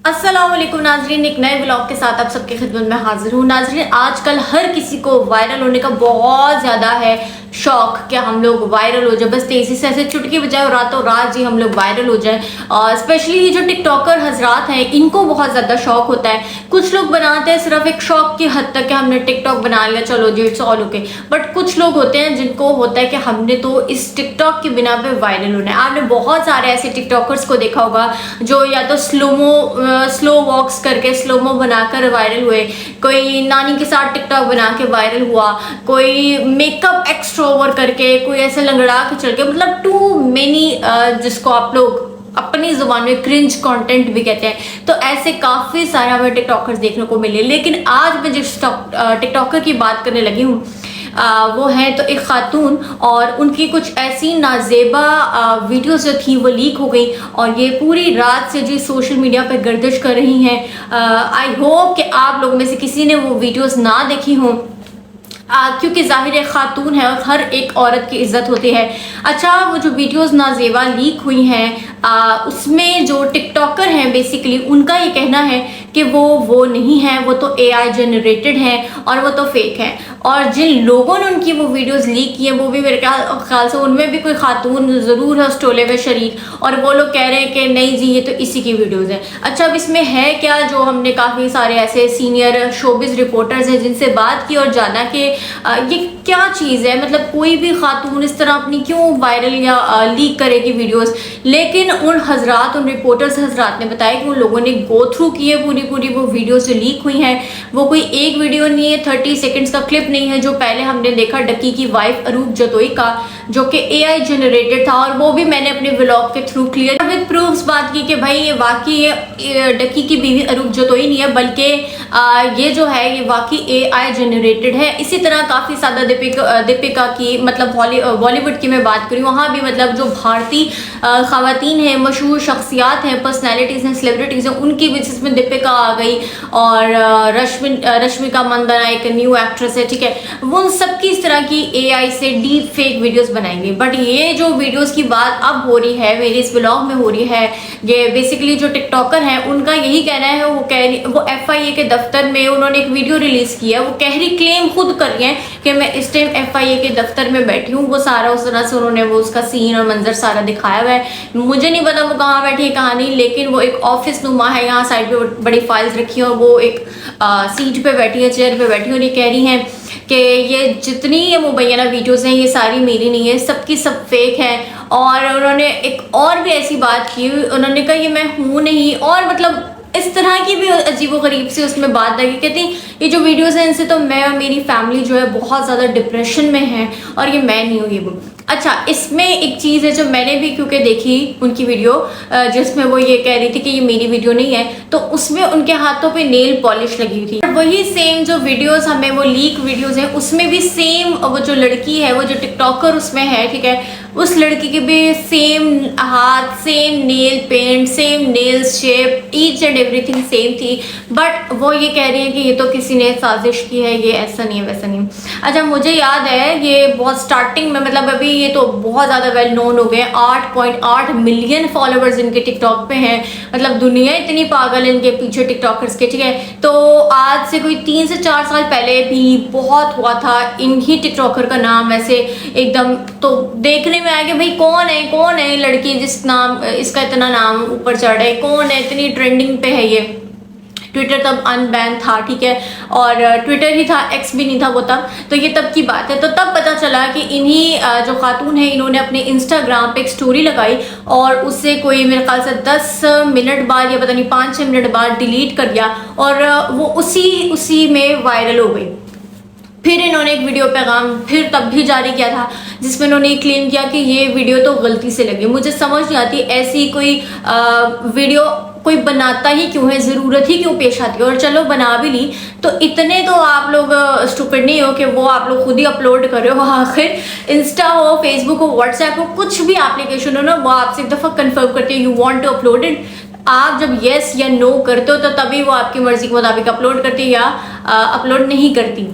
अस्सलाम वालेकुम नाजरीन, एक नए ब्लॉग के साथ आप सबकी खिदमत में हाजिर हूँ। नाजरीन, आजकल हर किसी को वायरल होने का बहुत ज़्यादा है शौक कि हम लोग वायरल हो जाए, बस तेज़ी से ऐसे चुटकी बजाए और रातों रात जी हम लोग वायरल हो जाए। और स्पेशली ये जो टिकटॉकर हजरात हैं इनको बहुत ज़्यादा शौक होता है। कुछ लोग बनाते हैं सिर्फ एक शौक की हद तक कि हमने टिकटॉक बना लिया, चलो जी इट्स ऑल ओके। बट कुछ लोग होते हैं जिनको होता है कि हमने तो इस टिकटॉक की बिना पे वायरल होना है। आपने बहुत सारे ऐसे टिकटॉकर्स को देखा होगा जो या तो स्लो वॉक्स करके स्लोमो बनाकर वायरल हुए, कोई नानी के साथ टिकटॉक बना के वायरल हुआ, कोई मेकअप एक्स्ट्रोवर करके, कोई ऐसे लंगड़ा के चल के, मतलब टू मेनी जिसको आप लोग अपनी जुबान में क्रिंज कंटेंट भी कहते हैं। तो ऐसे काफ़ी सारे हमें टिकटॉकर्स देखने को मिले। लेकिन आज मैं जिस टिकटॉकर की बात करने लगी हूँ वो है तो एक खातून, और उनकी कुछ ऐसी नाजेबा वीडियोस जो थी वो लीक हो गई और ये पूरी रात से जी सोशल मीडिया पे गर्दिश कर रही हैं। आई होप कि आप लोगों में से किसी ने वो वीडियोस ना देखी हों, क्योंकि ज़ाहिर है खातून है और हर एक औरत की इज्जत होती है। अच्छा, वो जो वीडियोस नाजेबा लीक हुई हैं उसमें जो टिकटॉकर हैं बेसिकली उनका ये कहना है कि वो नहीं है, वो तो एआई जनरेटेड है और वो तो फेक है। और जिन लोगों ने उनकी वो वीडियोस लीक की हैं वो भी मेरे ख्याल से उनमें भी कोई खातून ज़रूर है उस टोले में शरीक, और वो लोग कह रहे हैं कि नहीं जी ये तो इसी की वीडियोस हैं। अच्छा, अब इसमें है क्या, जो हमने काफ़ी सारे ऐसे सीनियर शोबिज़ रिपोर्टर्स हैं जिनसे बात की और जाना कि ये क्या चीज़ है, मतलब कोई भी खातून इस तरह अपनी क्यों वायरल या लीक करेगी वीडियोस। लेकिन उन रिपोर्टर्स हजरात ने बताया कि उन लोगों ने गो थ्रू की है पूरी वो वीडियोस जो लीक हुई हैं। वो कोई एक वीडियो नहीं है, 30 सेकंड्स का क्लिप नहीं है जो पहले हमने देखा डक्की की वाइफ अरूप जतोई का, जो कि एआई जनरेटेड था, और वो भी मैंने अपने व्लॉग के थ्रू क्लियर विद प्रूफ्स बात की कि भाई ये वाकई ये डक्की की बीवी अरूप जतोई नहीं है, बल्कि ये जो है ये वाकई एआई जनरेटेड है। इसी तरह काफ़ी ज़्यादा दीपिका की, मतलब बॉलीवुड की मैं बात करूँ, वहाँ भी मतलब जो भारतीय ख़वातीन हैं, मशहूर शख्सियात हैं, पर्सनैलिटीज़ हैं, सेलिब्रिटीज़ हैं, उनकी भी जिसमें दीपिका आ गई और रश्मिका मंदाना एक न्यू एक्ट्रेस है, ठीक है, वो उन सब की इस तरह की एआई से डीप फेक वीडियोस बनाएंगे। बट ये जो वीडियोस की बात अब हो रही है मेरे इस ब्लॉग में हो रही है, ये बेसिकली जो टिकटॉकर हैं उनका यही कहना है। वो FIA के दफ्तर में उन्होंने एक वीडियो रिलीज़ किया है। वो क्लेम खुद कर रही हैं कि मैं इस टाइम FIA के दफ्तर में बैठी हूँ। वो सारा उस तरह से उन्होंने वो उसका सीन और मंजर सारा दिखाया हुआ है। मुझे नहीं पता वो कहाँ बैठी है कहाँ नहीं, लेकिन वो एक ऑफिस नुमा है, यहाँ साइड पे बड़ी फाइल्स रखी है और वो एक सीट पे बैठी है, चेयर पे बैठी है, और ये कह रही हैं कि ये जितनी ये मुबैना वीडियोस हैं ये सारी मेरी नहीं है, सबकी सब फेक है। और उन्होंने एक और भी ऐसी बात की, उन्होंने कहा ये मैं हूँ नहीं, और मतलब इस तरह की भी अजीब व गरीब सी उसमें बात लगी। कहती ये जो वीडियोस हैं इनसे तो मैं और मेरी फैमिली जो है बहुत ज़्यादा डिप्रेशन में है और ये मैं नहीं हूँ ये वो। अच्छा, इसमें एक चीज़ है जो मैंने भी क्योंकि देखी उनकी वीडियो जिसमें वो ये कह रही थी कि ये मेरी वीडियो नहीं है, तो उसमें उनके हाथों पे नेल पॉलिश लगी हुई थी। वही सेम जो वीडियोस हमें वो लीक वीडियोस हैं उसमें भी सेम वो जो लड़की है, वो जो टिकटॉकर उसमें है, ठीक है, उस लड़की के भी सेम हाथ, same nail paint, same nail shape, each and everything same थी। बट वो ये कह रही है कि ये तो किसी ने साजिश की है, ये ऐसा नहीं है वैसा नहीं। अच्छा, मुझे याद है ये बहुत स्टार्टिंग में, मतलब अभी ये तो बहुत ज़्यादा वेल नोन हो गए, 8.8 मिलियन फॉलोअर्स इनके टिकटॉक पे हैं। मतलब दुनिया इतनी पागल है इनके पीछे टिकटॉकर्स के, ठीक है। तो आज से कोई 3 से 4 साल पहले भी बहुत हुआ था इन्हीं टिकटॉकर का नाम ऐसे एकदम, तो देखने में आया कि भाई कौन है लड़की जिस नाम इसका इतना नाम ऊपर चढ़ रहा है, कौन है, इतनी ट्रेंडिंग पे है ये। ट्विटर तब अनबैन था, ठीक है, और ट्विटर ही था, एक्स भी नहीं था वो तब, तो ये तब की बात है। तो तब पता चला कि इन्हीं जो खातून है इन्होंने अपने इंस्टाग्राम पे एक स्टोरी लगाई और उससे कोई मेरे ख्याल से 10 मिनट बाद या पता नहीं 5-6 मिनट बाद डिलीट कर दिया और वो उसी में वायरल हो गई। फिर इन्होंने एक वीडियो पैगाम फिर तब भी जारी किया था जिसमें इन्होंने क्लेम किया कि ये वीडियो तो गलती से लगी। मुझे समझ नहीं आती ऐसी कोई वीडियो कोई बनाता ही क्यों है, ज़रूरत ही क्यों पेश आती है। और चलो बना भी ली तो इतने तो आप लोग स्टूपिड नहीं हो कि वो आप लोग खुद ही अपलोड कर रहे हो। आखिर इंस्टा हो, फेसबुक हो, व्हाट्सएप हो, कुछ भी एप्लीकेशन हो ना, वो आपसे एक दफ़ा कन्फर्म करते हैं you want to upload it. आप जब येस या नो करते हो तो तभी वो आपकी मर्जी के मुताबिक अपलोड करती है या अपलोड नहीं करती।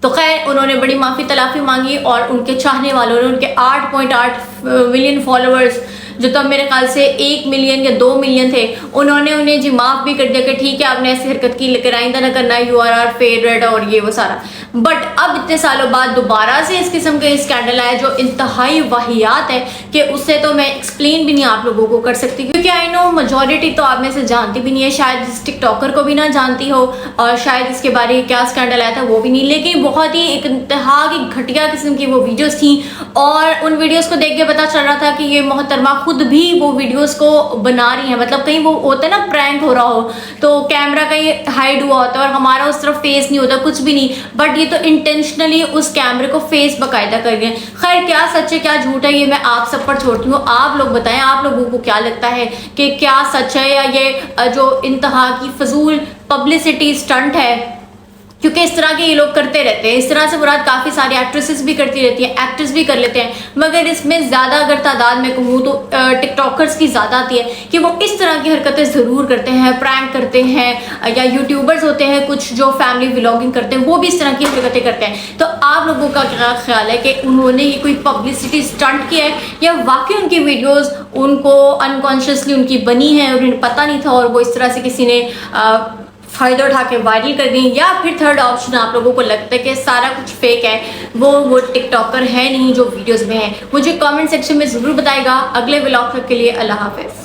तो खैर उन्होंने बड़ी माफ़ी तलाफ़ी मांगी और उनके चाहने वालों ने, उनके 8.8 मिलियन फॉलोअर्स जो तब मेरे ख्याल से 1 मिलियन या 2 मिलियन थे, उन्होंने उन्हें जी माफ़ भी कर दिया कि ठीक है आपने ऐसी हरकत की लेकिन आइंदा ना करना, यू आर आर फेवरेट और ये वो सारा। बट अब इतने सालों बाद दोबारा से इस किस्म का स्कैंडल आया जो इंतहाई वाहियात है कि उससे तो मैं एक्सप्लेन भी नहीं आप लोगों को कर सकती, क्योंकि आई नो मेजॉरिटी तो आप में से जानती भी नहीं है, शायद इस टिकटॉकर को भी ना जानती हो और शायद इसके बारे में क्या स्कैंडल आया था वो भी नहीं, लेकिन बहुत ही एक इंतहा की घटिया किस्म की वो वीडियोस थी और उन वीडियोस को देख के पता चल रहा था कि ये मोहतरमा खुद भी वो वीडियोस को बना रही है। मतलब कहीं वो होता है ना प्रैंक हो रहा हो तो कैमरा कहीं हाइड हुआ होता है और हमारा उस तरफ फेस नहीं होता, कुछ भी नहीं, बट ये तो इंटेंशनली उस कैमरे को फेस बाकायदा कर गए। खैर क्या सच है क्या झूठ है ये मैं आप सब पर छोड़ती हूँ, आप लोग बताएं आप लोगों को क्या लगता है कि क्या सच है या ये जो इंतहा की फजूल पब्लिसिटी स्टंट है, क्योंकि इस तरह के ये लोग करते रहते हैं। इस तरह से मुराद काफ़ी सारी एक्ट्रेसेस भी करती रहती हैं, एक्टर्स भी कर लेते हैं, मगर इसमें ज़्यादा अगर तादाद में कहूँ तो टिकटॉकर्स की ज़्यादा आती है कि वो इस तरह की हरकतें ज़रूर करते हैं, प्रैंक करते हैं, या यूट्यूबर्स होते हैं कुछ जो फैमिली व्लॉगिंग करते हैं वो भी इस तरह की हरकतें करते हैं। तो आप लोगों का क्या ख्याल है कि उन्होंने ये कोई पब्लिसिटी स्टंट किया है या वाकई उनकी वीडियोज़ उनको अनकॉन्शियसली उनकी बनी है और उन्हें पता नहीं था और वो इस तरह से किसी ने फ़ायदा उठा के वायरल कर दी, या फिर थर्ड ऑप्शन आप लोगों को लगता है कि सारा कुछ फेक है, वो टिकटॉकर है नहीं जो वीडियोस में है। मुझे कमेंट सेक्शन में ज़रूर बताएगा। अगले व्लॉग तक के लिए अल्लाह हाफ़िज़।